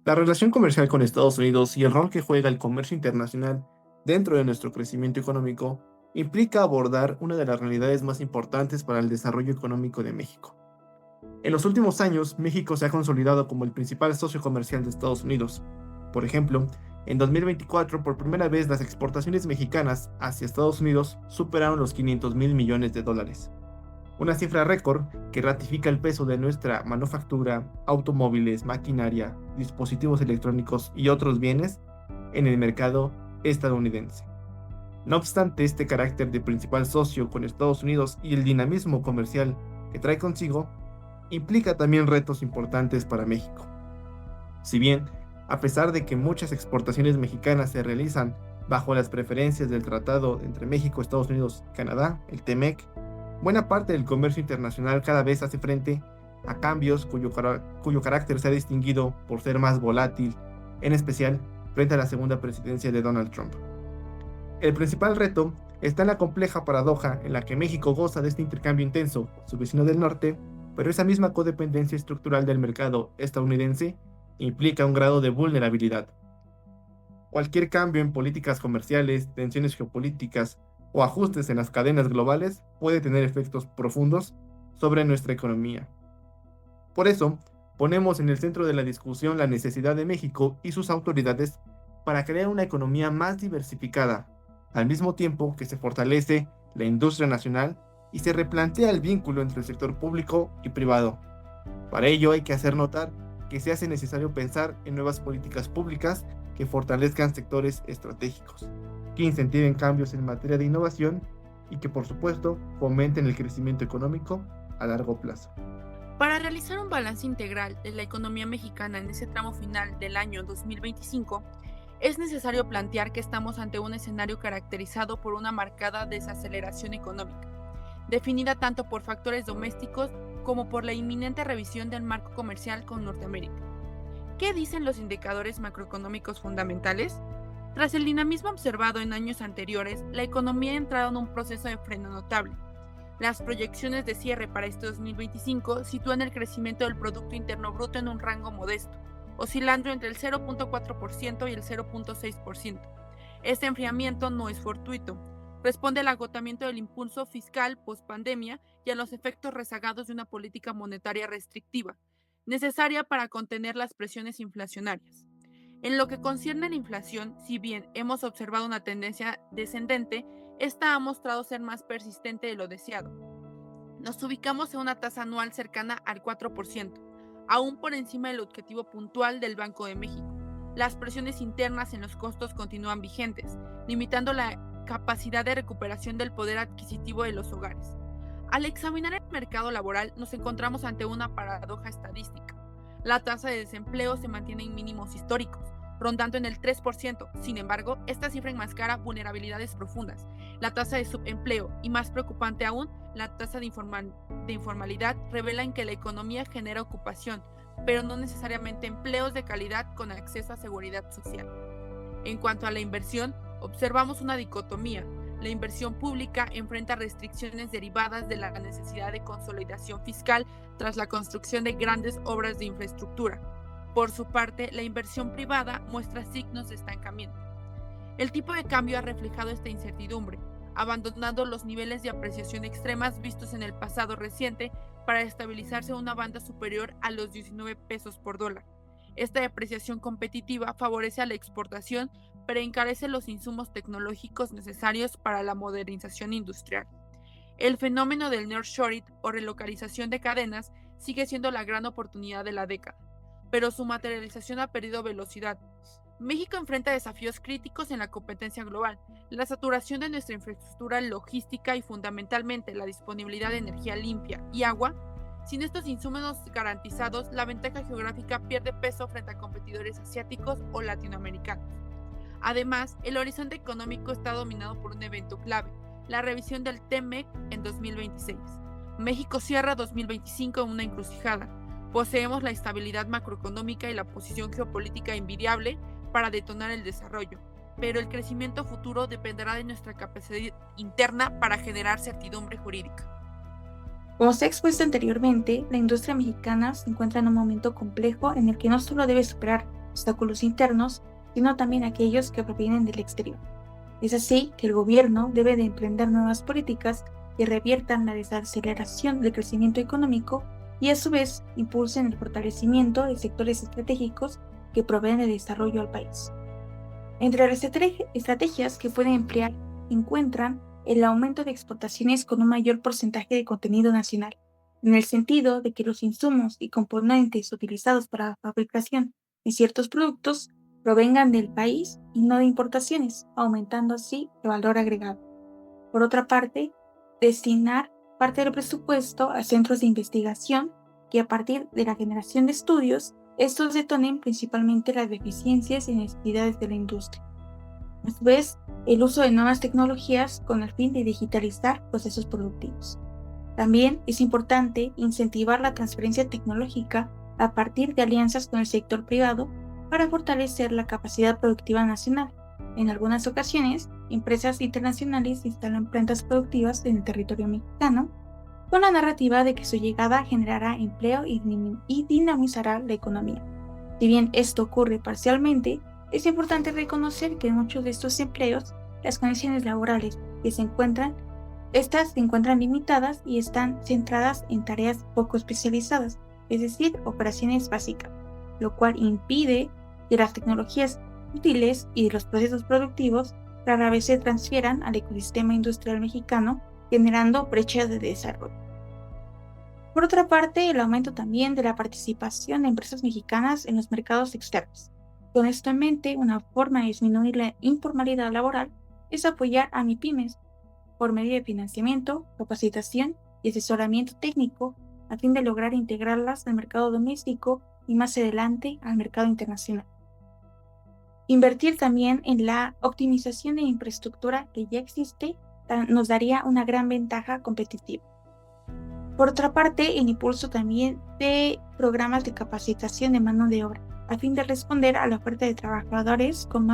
La relación comercial con Estados Unidos y el rol que juega el comercio internacional dentro de nuestro crecimiento económico implica abordar una de las realidades más importantes para el desarrollo económico de México. En los últimos años, México se ha consolidado como el principal socio comercial de Estados Unidos. Por ejemplo, en 2024, por primera vez las exportaciones mexicanas hacia Estados Unidos superaron los 500 mil millones de dólares. Una cifra récord que ratifica el peso de nuestra manufactura, automóviles, maquinaria, dispositivos electrónicos y otros bienes en el mercado estadounidense. No obstante, este carácter de principal socio con Estados Unidos y el dinamismo comercial que trae consigo, implica también retos importantes para México. Si bien, a pesar de que muchas exportaciones mexicanas se realizan bajo las preferencias del Tratado entre México, Estados Unidos y Canadá, el TEMEC, buena parte del comercio internacional cada vez hace frente a cambios cuyo carácter se ha distinguido por ser más volátil, en especial frente a la segunda presidencia de Donald Trump. El principal reto está en la compleja paradoja en la que México goza de este intercambio intenso con su vecino del norte, pero esa misma codependencia estructural del mercado estadounidense implica un grado de vulnerabilidad. Cualquier cambio en políticas comerciales, tensiones geopolíticas o ajustes en las cadenas globales puede tener efectos profundos sobre nuestra economía. Por eso, ponemos en el centro de la discusión la necesidad de México y sus autoridades para crear una economía más diversificada, al mismo tiempo que se fortalece la industria nacional y se replantea el vínculo entre el sector público y privado. Para ello hay que hacer notar que se hace necesario pensar en nuevas políticas públicas que fortalezcan sectores estratégicos, que incentiven cambios en materia de innovación y que, por supuesto, fomenten el crecimiento económico a largo plazo. Para realizar un balance integral de la economía mexicana en ese tramo final del año 2025, es necesario plantear que estamos ante un escenario caracterizado por una marcada desaceleración económica, definida tanto por factores domésticos como por la inminente revisión del marco comercial con Norteamérica. ¿Qué dicen los indicadores macroeconómicos fundamentales? Tras el dinamismo observado en años anteriores, la economía ha entrado en un proceso de freno notable. Las proyecciones de cierre para este 2025 sitúan el crecimiento del Producto Interno Bruto en un rango modesto, oscilando entre el 0.4% y el 0.6%. Este enfriamiento no es fortuito, responde al agotamiento del impulso fiscal post-pandemia y a los efectos rezagados de una política monetaria restrictiva, necesaria para contener las presiones inflacionarias. En lo que concierne a la inflación, si bien hemos observado una tendencia descendente, esta ha mostrado ser más persistente de lo deseado. Nos ubicamos en una tasa anual cercana al 4%, aún por encima del objetivo puntual del Banco de México. Las presiones internas en los costos continúan vigentes, limitando la capacidad de recuperación del poder adquisitivo de los hogares. Al examinar el mercado laboral, nos encontramos ante una paradoja estadística. La tasa de desempleo se mantiene en mínimos históricos, rondando en el 3%. Sin embargo, esta cifra enmascara vulnerabilidades profundas. La tasa de subempleo y, más preocupante aún, la tasa de informalidad revelan que la economía genera ocupación, pero no necesariamente empleos de calidad con acceso a seguridad social. En cuanto a la inversión, observamos una dicotomía. La inversión pública enfrenta restricciones derivadas de la necesidad de consolidación fiscal tras la construcción de grandes obras de infraestructura. Por su parte, la inversión privada muestra signos de estancamiento. El tipo de cambio ha reflejado esta incertidumbre, abandonando los niveles de apreciación extremas vistos en el pasado reciente para estabilizarse en una banda superior a los 19 pesos por dólar. Esta depreciación competitiva favorece a la exportación, pero encarece los insumos tecnológicos necesarios para la modernización industrial. El fenómeno del nearshoring o relocalización de cadenas sigue siendo la gran oportunidad de la década, pero su materialización ha perdido velocidad. México enfrenta desafíos críticos en la competencia global, la saturación de nuestra infraestructura logística y fundamentalmente la disponibilidad de energía limpia y agua. Sin estos insumos garantizados, la ventaja geográfica pierde peso frente a competidores asiáticos o latinoamericanos. Además, el horizonte económico está dominado por un evento clave, la revisión del TEMEC en 2026. México cierra 2025 en una encrucijada. Poseemos la estabilidad macroeconómica y la posición geopolítica envidiable para detonar el desarrollo, pero el crecimiento futuro dependerá de nuestra capacidad interna para generar certidumbre jurídica. Como se ha expuesto anteriormente, la industria mexicana se encuentra en un momento complejo en el que no solo debe superar obstáculos internos, sino también aquellos que provienen del exterior. Es así que el gobierno debe de emprender nuevas políticas que reviertan la desaceleración del crecimiento económico y a su vez impulsen el fortalecimiento de sectores estratégicos que proveen de desarrollo al país. Entre las estrategias que pueden emplear se encuentran el aumento de exportaciones con un mayor porcentaje de contenido nacional, en el sentido de que los insumos y componentes utilizados para la fabricación de ciertos productos provengan del país y no de importaciones, aumentando así el valor agregado. Por otra parte, destinar parte del presupuesto a centros de investigación que a partir de la generación de estudios, estos detonen principalmente las deficiencias y necesidades de la industria. A su vez, el uso de nuevas tecnologías con el fin de digitalizar procesos productivos. También es importante incentivar la transferencia tecnológica a partir de alianzas con el sector privado para fortalecer la capacidad productiva nacional. En algunas ocasiones, empresas internacionales instalan plantas productivas en el territorio mexicano con la narrativa de que su llegada generará empleo y dinamizará la economía. Si bien esto ocurre parcialmente, es importante reconocer que en muchos de estos empleos, las condiciones laborales que se encuentran limitadas y están centradas en tareas poco especializadas, es decir, operaciones básicas, lo cual impide que las tecnologías útiles y los procesos productivos rara vez se transfieran al ecosistema industrial mexicano, generando brechas de desarrollo. Por otra parte, el aumento también de la participación de empresas mexicanas en los mercados externos. Con esto en mente, una forma de disminuir la informalidad laboral es apoyar a MIPYMES por medio de financiamiento, capacitación y asesoramiento técnico a fin de lograr integrarlas al mercado doméstico y más adelante al mercado internacional. Invertir también en la optimización de infraestructura que ya existe nos daría una gran ventaja competitiva. Por otra parte, el impulso también de programas de capacitación de mano de obra, a fin de responder a la oferta de trabajadores con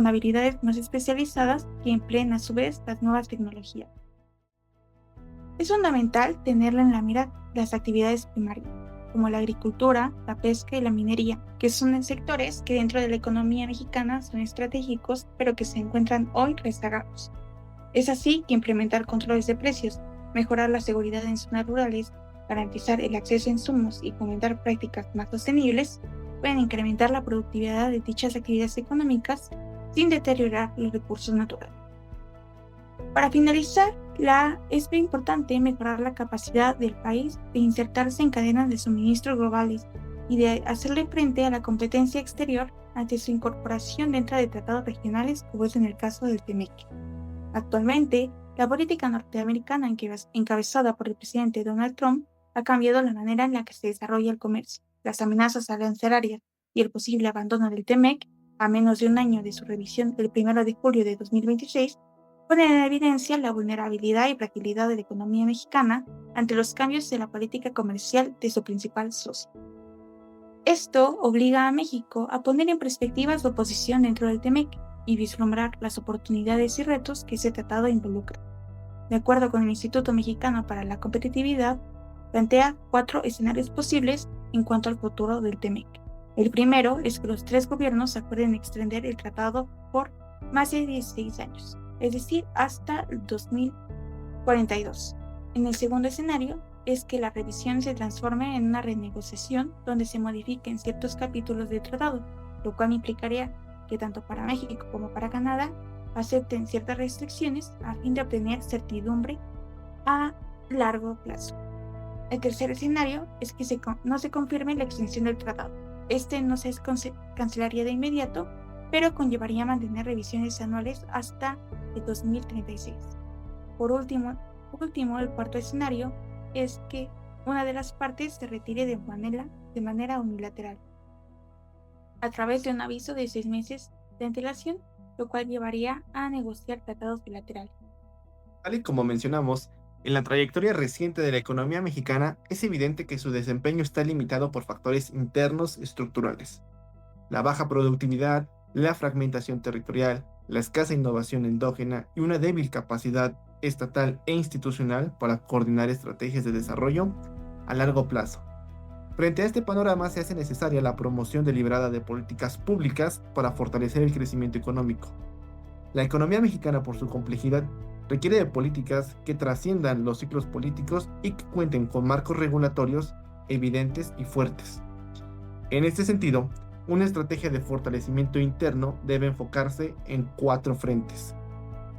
habilidades más especializadas que empleen a su vez las nuevas tecnologías. Es fundamental tenerla en la mira las actividades primarias, como la agricultura, la pesca y la minería, que son sectores que dentro de la economía mexicana son estratégicos, pero que se encuentran hoy rezagados. Es así que implementar controles de precios, mejorar la seguridad en zonas rurales, garantizar el acceso a insumos y fomentar prácticas más sostenibles pueden incrementar la productividad de dichas actividades económicas sin deteriorar los recursos naturales. Para finalizar, es muy importante mejorar la capacidad del país de insertarse en cadenas de suministro globales y de hacerle frente a la competencia exterior ante su incorporación dentro de tratados regionales, como es en el caso del TEMEC. Actualmente, la política norteamericana encabezada por el presidente Donald Trump ha cambiado la manera en la que se desarrolla el comercio. Las amenazas arancelarias y el posible abandono del TEMEC, a menos de un año de su revisión el 1 de julio de 2026, ponen en evidencia la vulnerabilidad y fragilidad de la economía mexicana ante los cambios de la política comercial de su principal socio. Esto obliga a México a poner en perspectiva su posición dentro del TEMEC y vislumbrar las oportunidades y retos que ese tratado involucra. De acuerdo con el Instituto Mexicano para la Competitividad, plantea 4 escenarios posibles en cuanto al futuro del TEMEC. El primero es que los 3 gobiernos acuerden extender el tratado por más de 16 años, es decir, hasta el 2042. En el segundo escenario es que la revisión se transforme en una renegociación donde se modifiquen ciertos capítulos del tratado, lo cual implicaría que tanto para México como para Canadá acepten ciertas restricciones a fin de obtener certidumbre a largo plazo. El tercer escenario es que no se confirme la extensión del tratado. Este no se cancelaría de inmediato, pero conllevaría mantener revisiones anuales hasta el 2036. Por último, el cuarto escenario es que una de las partes se retire de manera unilateral, a través de un aviso de 6 meses de antelación, lo cual llevaría a negociar tratados bilaterales. Tal y como mencionamos, en la trayectoria reciente de la economía mexicana es evidente que su desempeño está limitado por factores internos estructurales. La baja productividad, la fragmentación territorial, la escasa innovación endógena y una débil capacidad estatal e institucional para coordinar estrategias de desarrollo a largo plazo. Frente a este panorama se hace necesaria la promoción deliberada de políticas públicas para fortalecer el crecimiento económico. La economía mexicana, por su complejidad, requiere de políticas que trasciendan los ciclos políticos y que cuenten con marcos regulatorios evidentes y fuertes. En este sentido, una estrategia de fortalecimiento interno debe enfocarse en 4 frentes.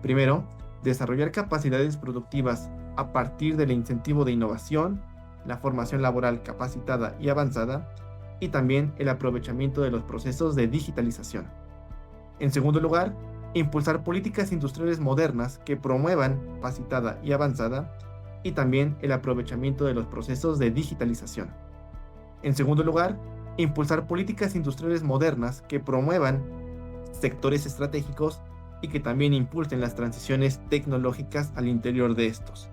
Primero, desarrollar capacidades productivas a partir del incentivo de innovación, la formación laboral capacitada y avanzada, y también el aprovechamiento de los procesos de digitalización. En segundo lugar, impulsar políticas industriales modernas que promuevan capacitada y avanzada, y también el aprovechamiento de los procesos de digitalización. En segundo lugar, impulsar políticas industriales modernas que promuevan sectores estratégicos y que también impulsen las transiciones tecnológicas al interior de estos.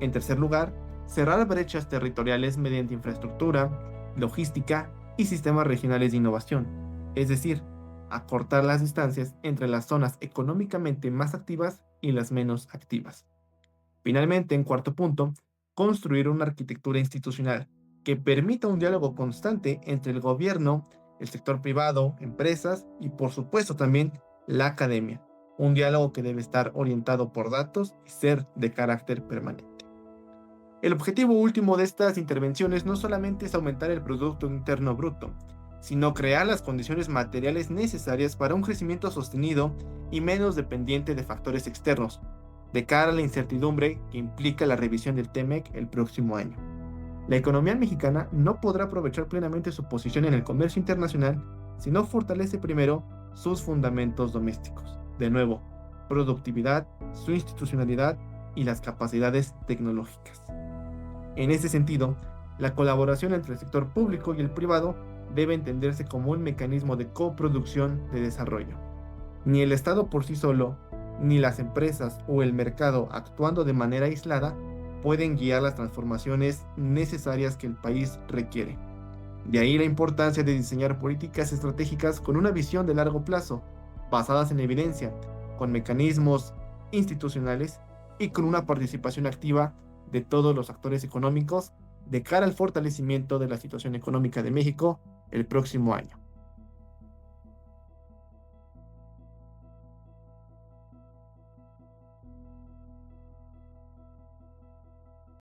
En tercer lugar, cerrar brechas territoriales mediante infraestructura, logística y sistemas regionales de innovación, es decir, acortar las distancias entre las zonas económicamente más activas y las menos activas. Finalmente, en cuarto punto, construir una arquitectura institucional que permita un diálogo constante entre el gobierno, el sector privado, empresas y por supuesto también la academia. Un diálogo que debe estar orientado por datos y ser de carácter permanente. El objetivo último de estas intervenciones no solamente es aumentar el Producto Interno Bruto, sino crear las condiciones materiales necesarias para un crecimiento sostenido y menos dependiente de factores externos, de cara a la incertidumbre que implica la revisión del TEMEC el próximo año. La economía mexicana no podrá aprovechar plenamente su posición en el comercio internacional si no fortalece primero sus fundamentos domésticos. De nuevo, productividad, su institucionalidad y las capacidades tecnológicas. En ese sentido, la colaboración entre el sector público y el privado debe entenderse como un mecanismo de coproducción de desarrollo. Ni el Estado por sí solo, ni las empresas o el mercado actuando de manera aislada pueden guiar las transformaciones necesarias que el país requiere. De ahí la importancia de diseñar políticas estratégicas con una visión de largo plazo, basadas en evidencia, con mecanismos institucionales y con una participación activa de todos los actores económicos de cara al fortalecimiento de la situación económica de México el próximo año.